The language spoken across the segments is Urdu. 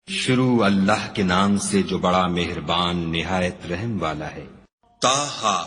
شروع اللہ کے نام سے جو بڑا مہربان نہایت رحم والا ہے۔ طٰہٰ،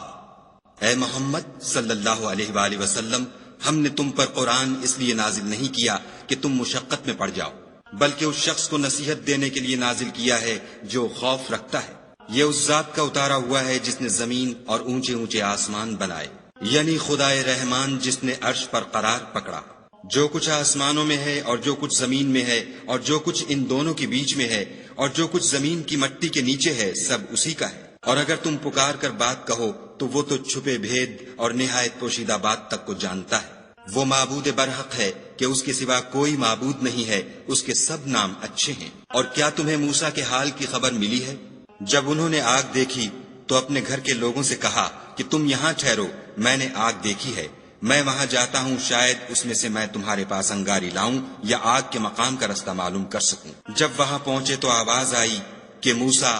اے محمد صلی اللہ علیہ وآلہ وسلم، ہم نے تم پر قرآن اس لیے نازل نہیں کیا کہ تم مشقت میں پڑ جاؤ، بلکہ اس شخص کو نصیحت دینے کے لیے نازل کیا ہے جو خوف رکھتا ہے۔ یہ اس ذات کا اتارا ہوا ہے جس نے زمین اور اونچے اونچے آسمان بنائے، یعنی خدائے رحمان جس نے عرش پر قرار پکڑا۔ جو کچھ آسمانوں میں ہے اور جو کچھ زمین میں ہے اور جو کچھ ان دونوں کے بیچ میں ہے اور جو کچھ زمین کی مٹی کے نیچے ہے، سب اسی کا ہے۔ اور اگر تم پکار کر بات کہو تو وہ تو چھپے بھید اور نہایت پوشیدہ بات تک کو جانتا ہے۔ وہ معبود برحق ہے کہ اس کے سوا کوئی معبود نہیں ہے، اس کے سب نام اچھے ہیں۔ اور کیا تمہیں موسیٰ کے حال کی خبر ملی ہے؟ جب انہوں نے آگ دیکھی تو اپنے گھر کے لوگوں سے کہا کہ تم یہاں ٹھہرو، میں نے آگ دیکھی ہے، میں وہاں جاتا ہوں، شاید اس میں سے میں تمہارے پاس انگاری لاؤں یا آگ کے مقام کا رستہ معلوم کر سکوں۔ جب وہاں پہنچے تو آواز آئی کہ موسیٰ،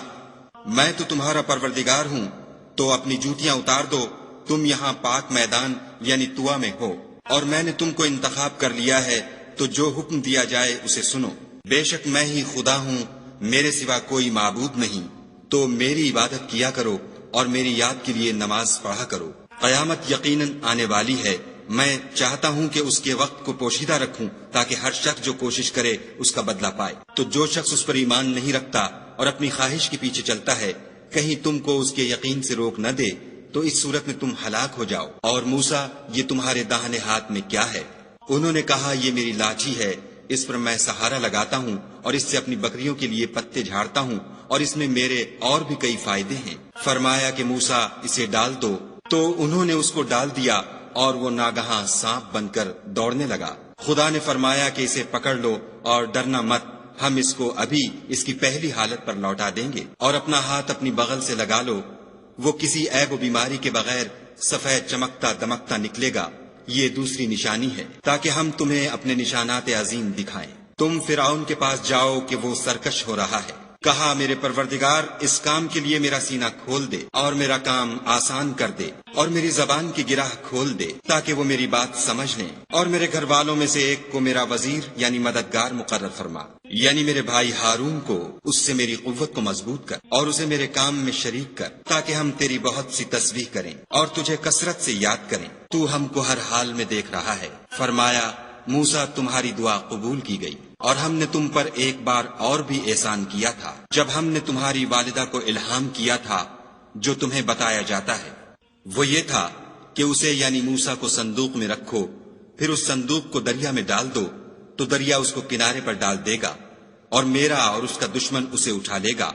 میں تو تمہارا پروردگار ہوں، تو اپنی جوتیاں اتار دو، تم یہاں پاک میدان یعنی طویٰ میں ہو، اور میں نے تم کو انتخاب کر لیا ہے، تو جو حکم دیا جائے اسے سنو۔ بے شک میں ہی خدا ہوں، میرے سوا کوئی معبود نہیں، تو میری عبادت کیا کرو اور میری یاد کے لیے نماز پڑھا کرو۔ قیامت یقیناً آنے والی ہے، میں چاہتا ہوں کہ اس کے وقت کو پوشیدہ رکھوں تاکہ ہر شخص جو کوشش کرے اس کا بدلہ پائے۔ تو جو شخص اس پر ایمان نہیں رکھتا اور اپنی خواہش کے پیچھے چلتا ہے، کہیں تم کو اس کے یقین سے روک نہ دے، تو اس صورت میں تم ہلاک ہو جاؤ۔ اور موسیٰ، یہ تمہارے داہنے ہاتھ میں کیا ہے؟ انہوں نے کہا، یہ میری لاٹھی ہے، اس پر میں سہارا لگاتا ہوں اور اس سے اپنی بکریوں کے لیے پتے جھاڑتا ہوں، اور اس میں میرے اور بھی کئی فائدے ہیں۔ فرمایا کہ موسیٰ، اسے ڈال دو، تو انہوں نے اس کو ڈال دیا اور وہ ناگہاں سانپ بن کر دوڑنے لگا۔ خدا نے فرمایا کہ اسے پکڑ لو اور ڈرنا مت، ہم اس کو ابھی اس کی پہلی حالت پر لوٹا دیں گے، اور اپنا ہاتھ اپنی بغل سے لگا لو، وہ کسی عیب و بیماری کے بغیر سفید چمکتا دمکتا نکلے گا۔ یہ دوسری نشانی ہے تاکہ ہم تمہیں اپنے نشانات عظیم دکھائیں۔ تم فرعون کے پاس جاؤ کہ وہ سرکش ہو رہا ہے۔ کہا، میرے پروردگار، اس کام کے لیے میرا سینہ کھول دے اور میرا کام آسان کر دے، اور میری زبان کی گرہ کھول دے تاکہ وہ میری بات سمجھ لیں، اور میرے گھر والوں میں سے ایک کو میرا وزیر یعنی مددگار مقرر فرما، یعنی میرے بھائی ہارون کو، اس سے میری قوت کو مضبوط کر اور اسے میرے کام میں شریک کر، تاکہ ہم تیری بہت سی تسبیح کریں اور تجھے کثرت سے یاد کریں، تو ہم کو ہر حال میں دیکھ رہا ہے۔ فرمایا، موسیٰ، تمہاری دعا قبول کی گئی، اور ہم نے تم پر ایک بار اور بھی احسان کیا تھا، جب ہم نے تمہاری والدہ کو الہام کیا تھا جو تمہیں بتایا جاتا ہے۔ وہ یہ تھا کہ اسے یعنی موسیٰ کو صندوق میں رکھو، پھر اس صندوق کو دریا میں ڈال دو، تو دریا اس کو کنارے پر ڈال دے گا، اور میرا اور اس کا دشمن اسے اٹھا لے گا۔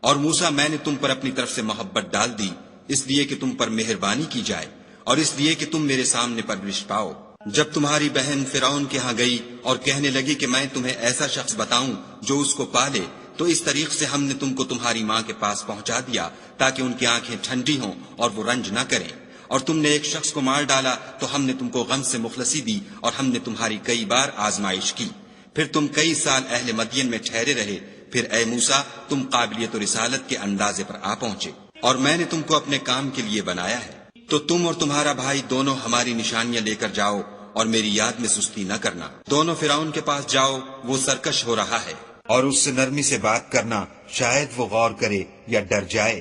اور موسیٰ، میں نے تم پر اپنی طرف سے محبت ڈال دی، اس لیے کہ تم پر مہربانی کی جائے اور اس لیے کہ تم میرے سامنے پرورش پاؤ۔ جب تمہاری بہن فرعون کے ہاں گئی اور کہنے لگی کہ میں تمہیں ایسا شخص بتاؤں جو اس کو پالے، تو اس طریق سے ہم نے تم کو تمہاری ماں کے پاس پہنچا دیا تاکہ ان کی آنکھیں ٹھنڈی ہوں اور وہ رنج نہ کریں۔ اور تم نے ایک شخص کو مار ڈالا تو ہم نے تم کو غم سے مخلصی دی، اور ہم نے تمہاری کئی بار آزمائش کی، پھر تم کئی سال اہل مدین میں ٹھہرے رہے، پھر اے موسیٰ، تم قابلیت و رسالت کے اندازے پر آ پہنچے، اور میں نے تم کو اپنے کام کے لیے بنایا ہے، تو تم اور تمہارا بھائی دونوں ہماری نشانیاں لے کر جاؤ اور میری یاد میں سستی نہ کرنا۔ دونوں فرعون کے پاس جاؤ، وہ سرکش ہو رہا ہے، اور اس سے نرمی سے بات کرنا، شاید وہ غور کرے یا ڈر جائے۔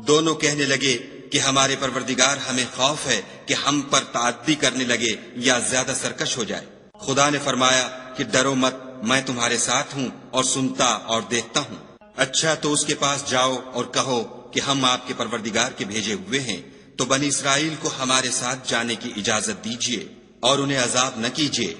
دونوں کہنے لگے کہ ہمارے پروردگار، ہمیں خوف ہے کہ ہم پر تعدی کرنے لگے یا زیادہ سرکش ہو جائے۔ خدا نے فرمایا کہ ڈرو مت، میں تمہارے ساتھ ہوں اور سنتا اور دیکھتا ہوں۔ اچھا، تو اس کے پاس جاؤ اور کہو کہ ہم آپ کے پروردگار کے بھیجے ہوئے ہیں، تو بنی اسرائیل کو ہمارے ساتھ جانے کی اجازت دیجیے اور انہیں عذاب نہ کیجیے،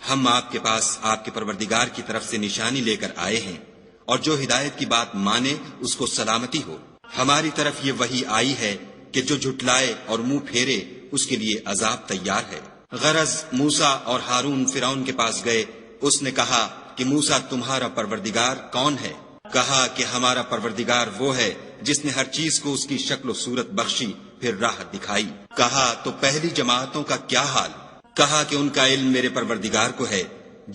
ہم آپ کے پاس آپ کے پروردگار کی طرف سے نشانی لے کر آئے ہیں، اور جو ہدایت کی بات مانے اس کو سلامتی ہو۔ ہماری طرف یہ وحی آئی ہے کہ جو جھٹلائے اور منہ پھیرے اس کے لیے عذاب تیار ہے۔ غرض موسیٰ اور ہارون فرعون کے پاس گئے، اس نے کہا کہ موسیٰ، تمہارا پروردگار کون ہے؟ کہا کہ ہمارا پروردگار وہ ہے جس نے ہر چیز کو اس کی شکل و صورت بخشی، پھر راہ دکھائی۔ کہا، تو پہلی جماعتوں کا کیا حال؟ کہا کہ ان کا علم میرے پروردگار کو ہے،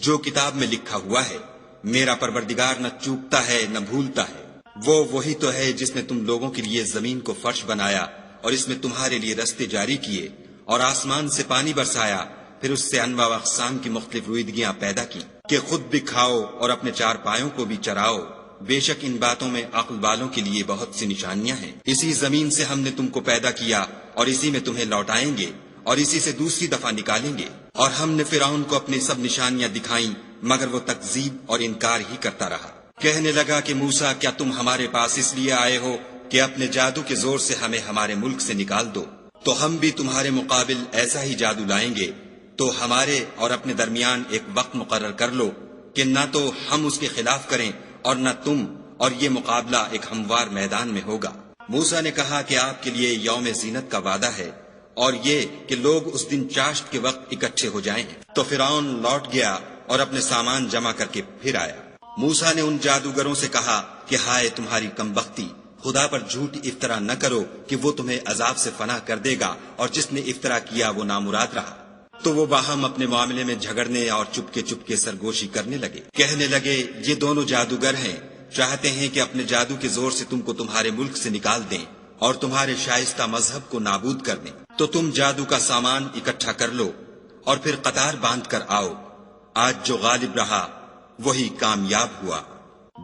جو کتاب میں لکھا ہوا ہے، میرا پروردگار نہ چوکتا ہے نہ بھولتا ہے۔ وہ وہی تو ہے جس نے تم لوگوں کے لیے زمین کو فرش بنایا اور اس میں تمہارے لیے رستے جاری کیے، اور آسمان سے پانی برسایا، پھر اس سے انواع و اقسام کی مختلف رویدگیاں پیدا کی۔ کہ خود بھی کھاؤ اور اپنے چار پایوں کو بھی چراؤ، بے شک ان باتوں میں عقل والوں کے لیے بہت سی نشانیاں ہیں۔ اسی زمین سے ہم نے تم کو پیدا کیا اور اسی میں تمہیں لوٹائیں گے اور اسی سے دوسری دفعہ نکالیں گے۔ اور ہم نے فرعون کو اپنی سب نشانیاں دکھائیں مگر وہ تکذیب اور انکار ہی کرتا رہا۔ کہنے لگا کہ موسیٰ کیا تم ہمارے پاس اس لیے آئے ہو کہ اپنے جادو کے زور سے ہمیں ہمارے ملک سے نکال دو؟ تو ہم بھی تمہارے مقابل ایسا ہی جادو لائیں گے، تو ہمارے اور اپنے درمیان ایک وقت مقرر کر لو کہ نہ تو ہم اس کے خلاف کریں اور نہ تم، اور یہ مقابلہ ایک ہموار میدان میں ہوگا۔ موسیٰ نے کہا کہ آپ کے لیے یوم زینت کا وعدہ ہے اور یہ کہ لوگ اس دن چاشت کے وقت اکٹھے ہو جائیں۔ تو فرعون لوٹ گیا اور اپنے سامان جمع کر کے پھر آیا۔ موسیٰ نے ان جادوگروں سے کہا کہ ہائے تمہاری کمبختی، خدا پر جھوٹ افطرا نہ کرو کہ وہ تمہیں عذاب سے فنا کر دے گا، اور جس نے افطرا کیا وہ نامراد رہا۔ تو وہ باہم اپنے معاملے میں جھگڑنے اور چپکے چپکے سرگوشی کرنے لگے۔ کہنے لگے یہ دونوں جادوگر ہیں، چاہتے ہیں کہ اپنے جادو کے زور سے تم کو تمہارے ملک سے نکال دیں اور تمہارے شائستہ مذہب کو نابود کر دیں۔ تو تم جادو کا سامان اکٹھا کر لو اور پھر قطار باندھ کر آؤ، آج جو غالب رہا وہی کامیاب ہوا۔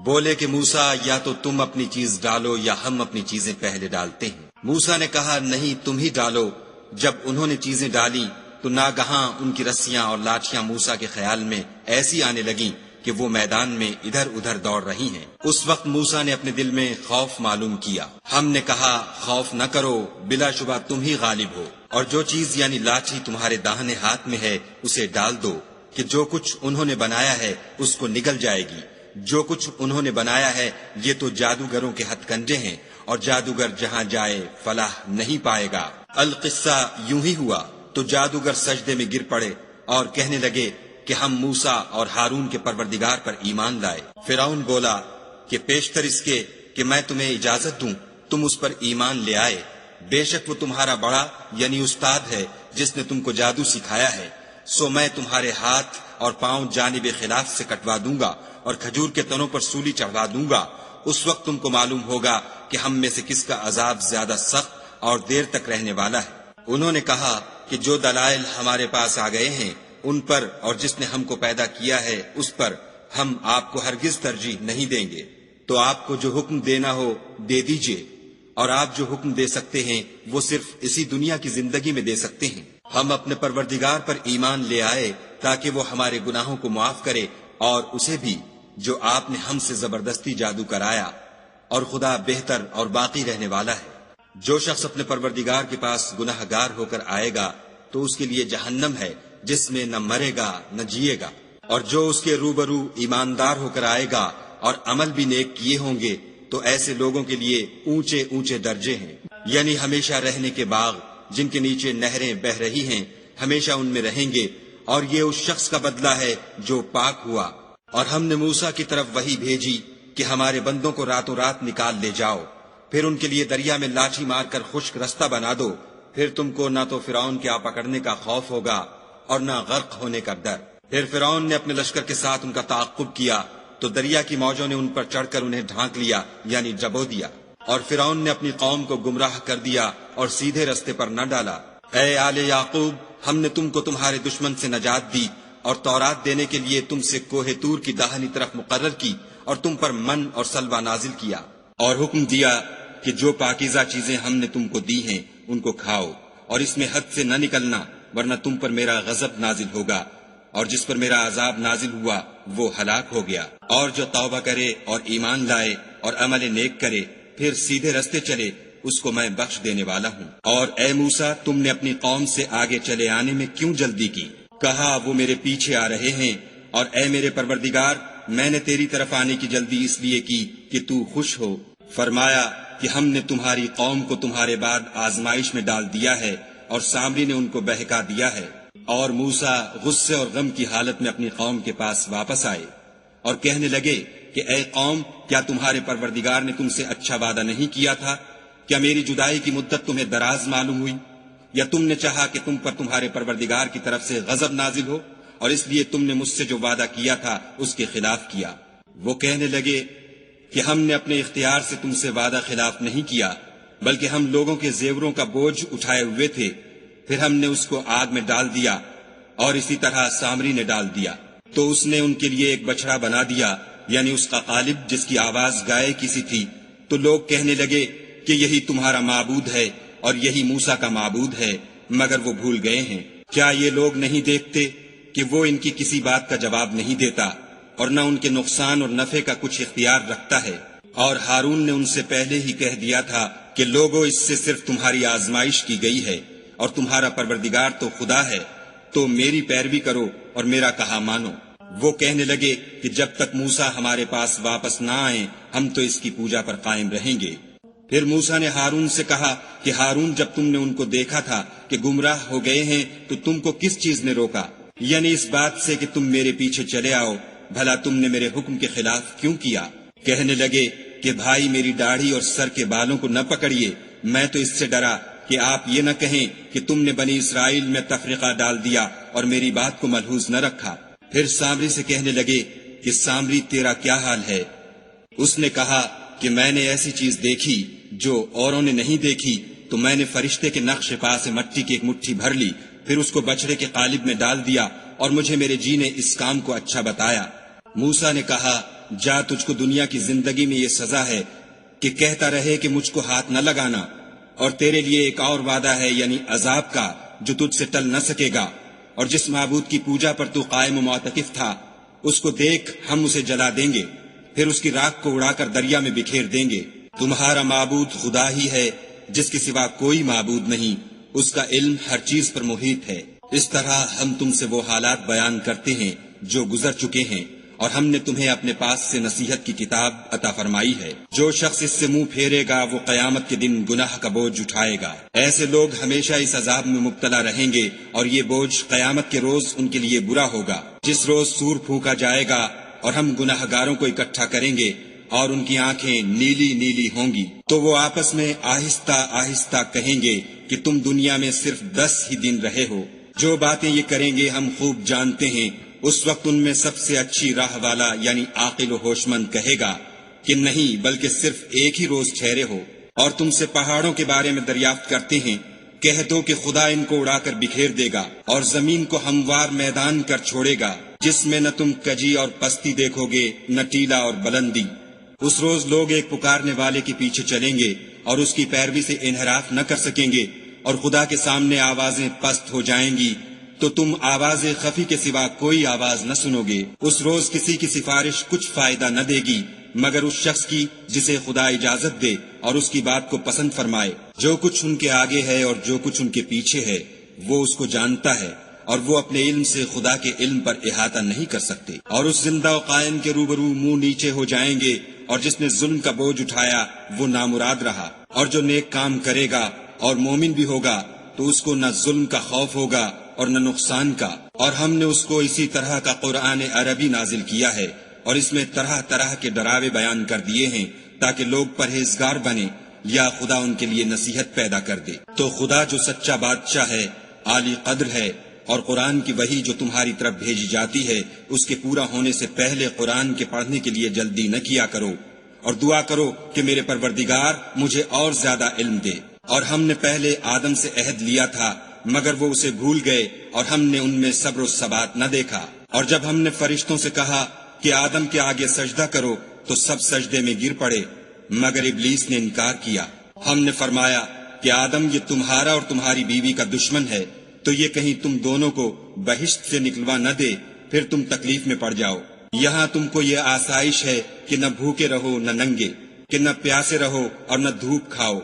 بولے کہ موسیٰ یا تو تم اپنی چیز ڈالو یا ہم اپنی چیزیں پہلے ڈالتے ہیں۔ موسیٰ نے کہا نہیں تم ہی ڈالو۔ جب انہوں نے چیزیں ڈالی تو ناگہاں ان کی رسیاں اور لاٹھیاں موسیٰ کے خیال میں ایسی آنے لگیں کہ وہ میدان میں ادھر ادھر دوڑ رہی ہیں۔ اس وقت موسیٰ نے اپنے دل میں خوف معلوم کیا۔ ہم نے کہا خوف نہ کرو، بلا شبہ تم ہی غالب ہو، اور جو چیز یعنی لاٹھی تمہارے داہنے ہاتھ میں ہے اسے ڈال دو کہ جو کچھ انہوں نے بنایا ہے اس کو نگل جائے گی۔ جو کچھ انہوں نے بنایا ہے یہ تو جادوگروں کے ہتھ کنڈے ہیں، اور جادوگر جہاں جائے فلاح نہیں پائے گا۔ القصہ یوں ہی ہوا تو جادوگر سجدے میں گر پڑے اور کہنے لگے کہ ہم موسیٰ اور ہارون کے پروردگار پر ایمان لائے۔ فرعون بولا کہ پیشتر اس کے کہ میں تمہیں اجازت دوں تم اس پر ایمان لے آئے، بے شک وہ تمہارا بڑا یعنی استاد ہے جس نے تم کو جادو سکھایا ہے، سو میں تمہارے ہاتھ اور پاؤں جانب خلاف سے کٹوا دوں گا اور کھجور کے تنوں پر سولی چڑھوا دوں گا۔ اس وقت تم کو معلوم ہوگا کہ ہم میں سے کس کا عذاب زیادہ سخت اور دیر تک رہنے والا ہے۔ انہوں نے کہا کہ جو دلائل ہمارے پاس آ گئے ہیں ان پر اور جس نے ہم کو پیدا کیا ہے اس پر ہم آپ کو ہرگز ترجیح نہیں دیں گے، تو آپ کو جو حکم دینا ہو دے دیجئے، اور آپ جو حکم دے سکتے ہیں وہ صرف اسی دنیا کی زندگی میں دے سکتے ہیں۔ ہم اپنے پروردگار پر ایمان لے آئے تاکہ وہ ہمارے گناہوں کو معاف کرے اور اسے بھی جو آپ نے ہم سے زبردستی جادو کرایا، اور خدا بہتر اور باقی رہنے والا ہے۔ جو شخص اپنے پروردگار کے پاس گناہ گار ہو کر آئے گا تو اس کے لیے جہنم ہے جس میں نہ مرے گا نہ جیے گا، اور جو اس کے روبرو ایماندار ہو کر آئے گا اور عمل بھی نیک کیے ہوں گے تو ایسے لوگوں کے لیے اونچے اونچے درجے ہیں، یعنی ہمیشہ رہنے کے باغ جن کے نیچے نہریں بہ رہی ہیں، ہمیشہ ان میں رہیں گے، اور یہ اس شخص کا بدلہ ہے جو پاک ہوا۔ اور ہم نے موسیٰ کی طرف وحی بھیجی کہ ہمارے بندوں کو راتوں رات نکال لے جاؤ، پھر ان کے لیے دریا میں لاٹھی مار کر خشک رستہ بنا دو، پھر تم کو نہ تو فرعون کے آ پکڑنے کا خوف ہوگا اور نہ غرق ہونے کا ڈر۔ پھر فرعون نے اپنے لشکر کے ساتھ ان کا تعاقب کیا تو دریا کی موجوں نے ان پر چڑھ کر انہیں ڈھانک لیا یعنی ڈبو دیا، اور فرعون نے اپنی قوم کو گمراہ کر دیا اور سیدھے رستے پر نہ ڈالا۔ اے آل یعقوب، ہم نے تم کو تمہارے دشمن سے نجات دی اور تورات دینے کے لیے تم سے کوہ طور کی داہنی طرف مقرر کی اور تم پر من اور سلوہ نازل کیا، اور حکم دیا کہ جو پاکیزہ چیزیں ہم نے تم کو دی ہیں ان کو کھاؤ، اور اس میں حد سے نہ نکلنا ورنہ تم پر میرا غضب نازل ہوگا، اور جس پر میرا عذاب نازل ہوا وہ ہلاک ہو گیا۔ اور جو توبہ کرے اور ایمان لائے اور عمل نیک کرے پھر سیدھے رستے چلے اس کو میں بخش دینے والا ہوں۔ اور اے موسیٰ، تم نے اپنی قوم سے آگے چلے آنے میں کیوں جلدی کی؟ کہا وہ میرے پیچھے آ رہے ہیں، اور اے میرے پروردگار، میں نے تیری طرف آنے کی جلدی اس لیے کی کہ تو خوش ہو۔ فرمایا کہ ہم نے تمہاری قوم کو تمہارے بعد آزمائش میں ڈال دیا ہے اور سامری نے ان کو بہکا دیا ہے۔ اور موسیٰ غصے اور غم کی حالت میں اپنی قوم کے پاس واپس آئے اور کہنے لگے کہ اے قوم، کیا تمہارے پروردگار نے تم سے اچھا وعدہ نہیں کیا تھا؟ کیا میری جدائی کی مدت تمہیں دراز معلوم ہوئی؟ یا تم نے چاہا کہ تم پر تمہارے پروردگار کی طرف سے غضب نازل ہو اور اس لیے تم نے مجھ سے جو وعدہ کیا تھا اس کے خلاف کیا؟ وہ کہنے لگے کہ ہم نے اپنے اختیار سے تم سے وعدہ خلاف نہیں کیا، بلکہ ہم لوگوں کے زیوروں کا بوجھ اٹھائے ہوئے تھے، پھر ہم نے اس کو آگ میں ڈال دیا اور اسی طرح سامری نے ڈال دیا۔ تو اس نے ان کے لیے ایک بچڑا بنا دیا، یعنی اس کا قالب جس کی آواز گائے کی سی تھی۔ تو لوگ کہنے لگے کہ یہی تمہارا معبود ہے اور یہی موسیٰ کا معبود ہے، مگر وہ بھول گئے ہیں۔ کیا یہ لوگ نہیں دیکھتے کہ وہ ان کی کسی بات کا جواب نہیں دیتا اور نہ ان کے نقصان اور نفع کا کچھ اختیار رکھتا ہے؟ اور ہارون نے ان سے پہلے ہی کہہ دیا تھا کہ لوگوں، اس سے صرف تمہاری آزمائش کی گئی ہے اور تمہارا پروردگار تو خدا ہے، تو میری پیروی کرو اور میرا کہا مانو۔ وہ کہنے لگے کہ جب تک موسیٰ ہمارے پاس واپس نہ آئیں ہم تو اس کی پوجا پر قائم رہیں گے۔ پھر موسیٰ نے ہارون سے کہا کہ ہارون، جب تم نے ان کو دیکھا تھا کہ گمراہ ہو گئے ہیں تو تم کو کس چیز نے روکا؟ یعنی اس بات سے کہ تم میرے پیچھے چلے آؤ، بھلا تم نے میرے حکم کے خلاف کیوں کیا؟ کہنے لگے کہ بھائی، میری داڑھی اور سر کے بالوں کو نہ پکڑیے، میں تو اس سے ڈرا کہ آپ یہ نہ کہیں کہ تم نے بنی اسرائیل میں تفرقہ ڈال دیا اور میری بات کو ملحوظ نہ رکھا۔ پھر سامری سے کہنے لگے کہ سامری، تیرا کیا حال ہے؟ اس نے کہا کہ میں نے ایسی چیز دیکھی جو اوروں نے نہیں دیکھی، تو میں نے فرشتے کے نقش پا سے مٹی کی ایک مٹھی بھر لی، پھر اس کو بچڑے کے قالب میں ڈال دیا، اور مجھے میرے جی نے اس کام کو اچھا بتایا۔ موسیٰ نے کہا، جا، تجھ کو دنیا کی زندگی میں یہ سزا ہے کہ کہتا رہے کہ مجھ کو ہاتھ نہ لگانا، اور تیرے لیے ایک اور وعدہ ہے، یعنی عذاب کا، جو تجھ سے ٹل نہ سکے گا۔ اور جس معبود کی پوجا پر تو قائم و معتکف تھا، اس کو دیکھ، ہم اسے جلا دیں گے، پھر اس کی راکھ کو اڑا کر دریا میں بکھیر دیں گے۔ تمہارا معبود خدا ہی ہے، جس کے سوا کوئی معبود نہیں، اس کا علم ہر چیز پر محیط ہے۔ اس طرح ہم تم سے وہ حالات بیان کرتے ہیں جو گزر چکے ہیں، اور ہم نے تمہیں اپنے پاس سے نصیحت کی کتاب عطا فرمائی ہے۔ جو شخص اس سے منہ پھیرے گا وہ قیامت کے دن گناہ کا بوجھ اٹھائے گا۔ ایسے لوگ ہمیشہ اس عذاب میں مبتلا رہیں گے، اور یہ بوجھ قیامت کے روز ان کے لیے برا ہوگا، جس روز سور پھونکا جائے گا اور ہم گناہ گاروں کو اکٹھا کریں گے اور ان کی آنکھیں نیلی نیلی ہوں گی، تو وہ آپس میں آہستہ آہستہ کہیں گے کہ تم دنیا میں صرف 10 ہی دن رہے ہو۔ جو باتیں یہ کریں گے ہم خوب جانتے ہیں۔ اس وقت ان میں سب سے اچھی راہ والا یعنی عاقل و ہوش مند کہے گا کہ نہیں، بلکہ صرف ایک ہی روز ٹھہرے ہو۔ اور تم سے پہاڑوں کے بارے میں دریافت کرتے ہیں، کہہ دو کہ خدا ان کو اڑا کر بکھیر دے گا اور زمین کو ہموار میدان کر چھوڑے گا، جس میں نہ تم کجی اور پستی دیکھو گے، نہ ٹیلا اور بلندی۔ اس روز لوگ ایک پکارنے والے کے پیچھے چلیں گے اور اس کی پیروی سے انحراف نہ کر سکیں گے، اور خدا کے سامنے آوازیں پست ہو جائیں گی تو تم آواز خفی کے سوا کوئی آواز نہ سنو گے۔ اس روز کسی کی سفارش کچھ فائدہ نہ دے گی مگر اس شخص کی جسے خدا اجازت دے اور اس کی بات کو پسند فرمائے۔ جو کچھ ان کے آگے ہے اور جو کچھ ان کے پیچھے ہے وہ اس کو جانتا ہے، اور وہ اپنے علم سے خدا کے علم پر احاطہ نہیں کر سکتے۔ اور اس زندہ و قائم کے روبرو منہ نیچے ہو جائیں گے، اور جس نے ظلم کا بوجھ اٹھایا وہ نامراد رہا، اور جو نیک کام کرے گا اور مومن بھی ہوگا تو اس کو نہ ظلم کا خوف ہوگا اور نہ نقصان کا۔ اور ہم نے اس کو اسی طرح کا قرآن عربی نازل کیا ہے، اور اس میں طرح طرح کے ڈراوے بیان کر دیے ہیں تاکہ لوگ پرہیزگار بنے یا خدا ان کے لیے نصیحت پیدا کر دے۔ تو خدا جو سچا بادشاہ ہے، عالی قدر ہے، اور قرآن کی وحی جو تمہاری طرف بھیجی جاتی ہے اس کے پورا ہونے سے پہلے قرآن کے پڑھنے کے لیے جلدی نہ کیا کرو، اور دعا کرو کہ میرے پروردگار مجھے اور زیادہ علم دے۔ اور ہم نے پہلے آدم سے عہد لیا تھا مگر وہ اسے بھول گئے، اور ہم نے ان میں صبر و ثبات نہ دیکھا۔ اور جب ہم نے فرشتوں سے کہا کہ آدم کے آگے سجدہ کرو تو سب سجدے میں گر پڑے مگر ابلیس نے انکار کیا۔ ہم نے فرمایا کہ آدم، یہ تمہارا اور تمہاری بیوی کا دشمن ہے، تو یہ کہیں تم دونوں کو بہشت سے نکلوا نہ دے، پھر تم تکلیف میں پڑ جاؤ۔ یہاں تم کو یہ آسائش ہے کہ نہ بھوکے رہو نہ ننگے، کہ نہ پیاسے رہو اور نہ دھوپ کھاؤ۔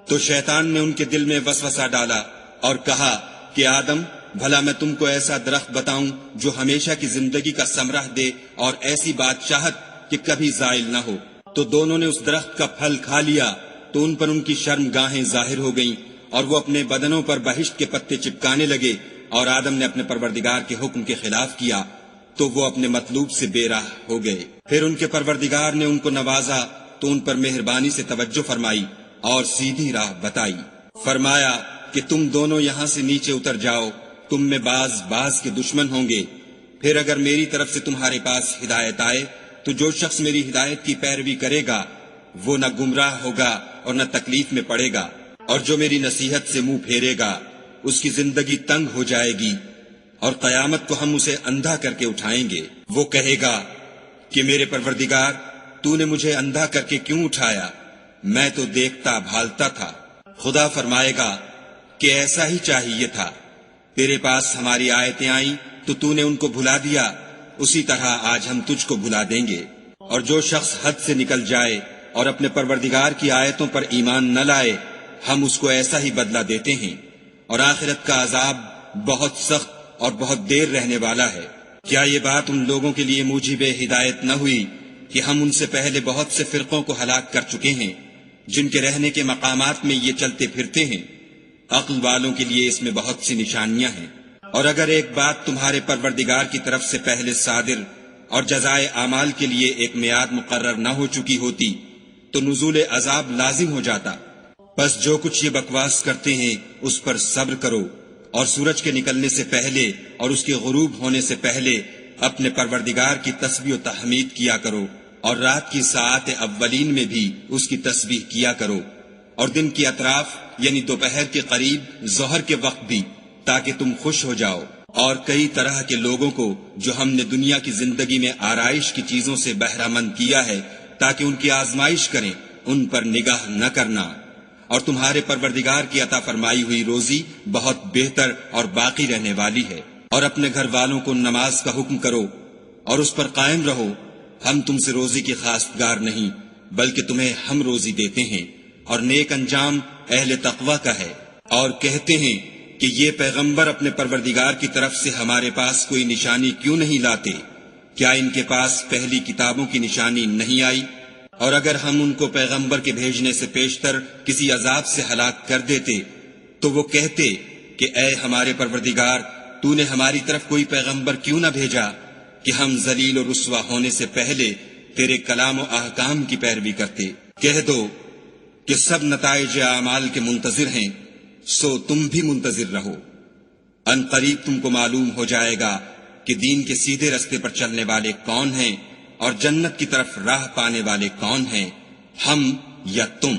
تو شیطان نے ان کے دل میں وسوسہ ڈالا اور کہا کہ آدم، بھلا میں تم کو ایسا درخت بتاؤں جو ہمیشہ کی زندگی کا ثمرہ دے اور ایسی بادشاہت کہ کبھی زائل نہ ہو۔ تو دونوں نے اس درخت کا پھل کھا لیا تو ان پر ان کی شرم گاہیں ظاہر ہو گئیں، اور وہ اپنے بدنوں پر بہشت کے پتے چپکانے لگے، اور آدم نے اپنے پروردگار کے حکم کے خلاف کیا تو وہ اپنے مطلوب سے بے راہ ہو گئے۔ پھر ان کے پروردگار نے ان کو نوازا تو ان پر مہربانی سے توجہ فرمائی اور سیدھی راہ بتائی۔ فرمایا کہ تم دونوں یہاں سے نیچے اتر جاؤ، تم میں بعض کے دشمن ہوں گے۔ پھر اگر میری طرف سے تمہارے پاس ہدایت آئے تو جو شخص میری ہدایت کی پیروی کرے گا وہ نہ گمراہ ہوگا اور نہ تکلیف میں پڑے گا، اور جو میری نصیحت سے منہ پھیرے گا اس کی زندگی تنگ ہو جائے گی اور قیامت کو ہم اسے اندھا کر کے اٹھائیں گے۔ وہ کہے گا کہ میرے پروردگار، تو نے مجھے اندھا کر کے کیوں اٹھایا؟ میں تو دیکھتا بھالتا تھا۔ خدا فرمائے گا کہ ایسا ہی چاہیے تھا، تیرے پاس ہماری آیتیں آئیں تو نے ان کو بھلا دیا، اسی طرح آج ہم تجھ کو بھلا دیں گے۔ اور جو شخص حد سے نکل جائے اور اپنے پروردگار کی آیتوں پر ایمان نہ لائے، ہم اس کو ایسا ہی بدلہ دیتے ہیں، اور آخرت کا عذاب بہت سخت اور بہت دیر رہنے والا ہے۔ کیا یہ بات ان لوگوں کے لیے موجب ہدایت نہ ہوئی کہ ہم ان سے پہلے بہت سے فرقوں کو ہلاک کر چکے ہیں، جن کے رہنے کے مقامات میں یہ چلتے پھرتے ہیں؟ عقل والوں کے لیے اس میں بہت سی نشانیاں ہیں۔ اور اگر ایک بات تمہارے پروردگار کی طرف سے پہلے صادر اور جزائے اعمال کے لیے ایک میعاد مقرر نہ ہو چکی ہوتی تو نزول عذاب لازم ہو جاتا۔ بس جو کچھ یہ بکواس کرتے ہیں اس پر صبر کرو، اور سورج کے نکلنے سے پہلے اور اس کے غروب ہونے سے پہلے اپنے پروردگار کی تسبیح و تحمید کیا کرو، اور رات کی ساعات اولین میں بھی اس کی تسبیح کیا کرو، اور دن کی اطراف یعنی دوپہر کے قریب ظہر کے وقت بھی، تاکہ تم خوش ہو جاؤ۔ اور کئی طرح کے لوگوں کو جو ہم نے دنیا کی زندگی میں آرائش کی چیزوں سے بہرہ مند کیا ہے تاکہ ان کی آزمائش کریں، ان پر نگاہ نہ کرنا۔ اور تمہارے پروردگار کی عطا فرمائی ہوئی روزی بہت بہتر اور باقی رہنے والی ہے۔ اور اپنے گھر والوں کو نماز کا حکم کرو اور اس پر قائم رہو۔ ہم تم سے روزی کی خواستگار نہیں، بلکہ تمہیں ہم روزی دیتے ہیں، اور نیک انجام اہل تقوی کا ہے۔ اور کہتے ہیں کہ یہ پیغمبر اپنے پروردگار کی طرف سے ہمارے پاس کوئی نشانی کیوں نہیں لاتے؟ کیا ان کے پاس پہلی کتابوں کی نشانی نہیں آئی؟ اور اگر ہم ان کو پیغمبر کے بھیجنے سے پیشتر کسی عذاب سے ہلاک کر دیتے تو وہ کہتے کہ اے ہمارے پروردگار، تو نے ہماری طرف کوئی پیغمبر کیوں نہ بھیجا کہ ہم ذلیل و رسوا ہونے سے پہلے تیرے کلام و احکام کی پیروی کرتے۔ کہہ دو کہ سب نتائج اعمال کے منتظر ہیں، سو تم بھی منتظر رہو۔ ان قریب تم کو معلوم ہو جائے گا کہ دین کے سیدھے رستے پر چلنے والے کون ہیں، اور جنت کی طرف راہ پانے والے کون ہیں، ہم یا تم۔